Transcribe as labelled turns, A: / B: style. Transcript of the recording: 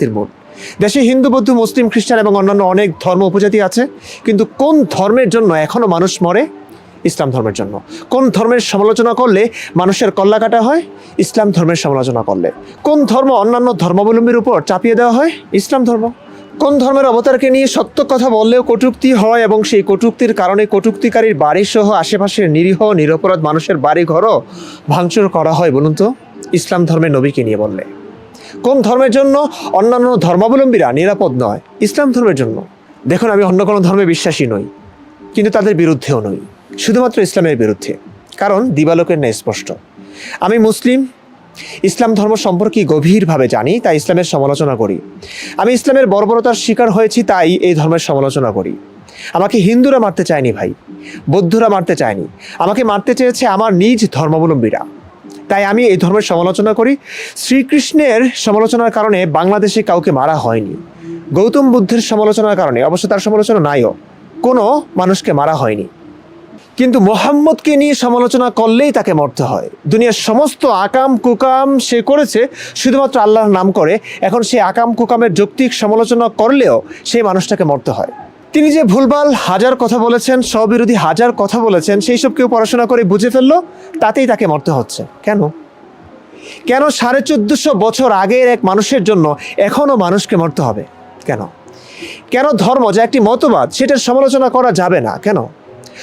A: মোট দেশে হিন্দু, বৌদ্ধ, মুসলিম, খ্রিস্টান এবং অন্যান্য অনেক ধর্ম উপজাতি আছে, কিন্তু কোন ধর্মের জন্য এখনো মানুষ মরে? ইসলাম ধর্মের জন্য। কোন ধর্মের সমালোচনা করলে মানুষের কল্লা কাটা হয়? ইসলাম ধর্মের সমালোচনা করলে। কোন ধর্ম অন্যান্য ধর্মাবলম্বীর উপর চাপিয়ে দেওয়া হয়? ইসলাম ধর্ম। কোন ধর্মের অবতারকে নিয়ে সত্য কথা বললেও কটূক্তি হয় এবং সেই কটূক্তির কারণে কটূক্তিকারীর বাড়িসহ আশেপাশের নিরীহ নিরপরাধ মানুষের বাড়ি ঘরও ভাঙচুর করা হয় বলুন তো? ইসলাম ধর্মের নবীকে নিয়ে বললে। কোন ধর্মের জন্য অন্যান্য ধর্মাবলম্বীরা নিরাপদ নয়? ইসলাম ধর্মের জন্য। দেখুন, আমি অন্য কোনো ধর্মে বিশ্বাসী নই, কিন্তু তাদের বিরুদ্ধেও নই, শুধুমাত্র ইসলামের বিরুদ্ধে। কারণ দিবালোকের ন্যায় স্পষ্ট, আমি মুসলিম, ইসলাম ধর্ম সম্পর্কে গভীরভাবে জানি, তাই ইসলামের সমালোচনা করি। আমি ইসলামের বর্বরতার শিকার হয়েছি, তাই এই ধর্মের সমালোচনা করি। আমাকে হিন্দুরা মারতে চায়নি ভাই, বৌদ্ধরা মারতে চায়নি, আমাকে মারতে চেয়েছে আমার নিজ ধর্মাবলম্বীরা, তাই আমি এই ধর্মের সমালোচনা করি। শ্রীকৃষ্ণের সমালোচনার কারণে বাংলাদেশে কাউকে মারা হয়নি। গৌতম বুদ্ধের সমালোচনার কারণে, অবশ্য তার সমালোচনা নাইও, কোনো মানুষকে মারা হয়নি। কিন্তু মোহাম্মদকে নিয়ে সমালোচনা করলেই তাকে মরতে হয়। দুনিয়ার সমস্ত আকাম কুকাম সে করেছে শুধুমাত্র আল্লাহর নাম করে। এখন সে আকাম কুকামের যৌক্তিক সমালোচনা করলেও সেই মানুষটাকে মরতে হয়। তিনি যে ভুলভাল হাজার কথা বলেছেন, স্ববিরোধী হাজার কথা বলেছেন, সেই সব কেউ পড়াশোনা করে বুঝে ফেললো, তাতেই তাকে মরতে হচ্ছে। কেন? কেন 1450 বছর আগের এক মানুষের জন্য এখনও মানুষকে মরতে হবে? কেন? কেন ধর্ম যা একটি মতবাদ, সেটার সমালোচনা করা যাবে না? কেন?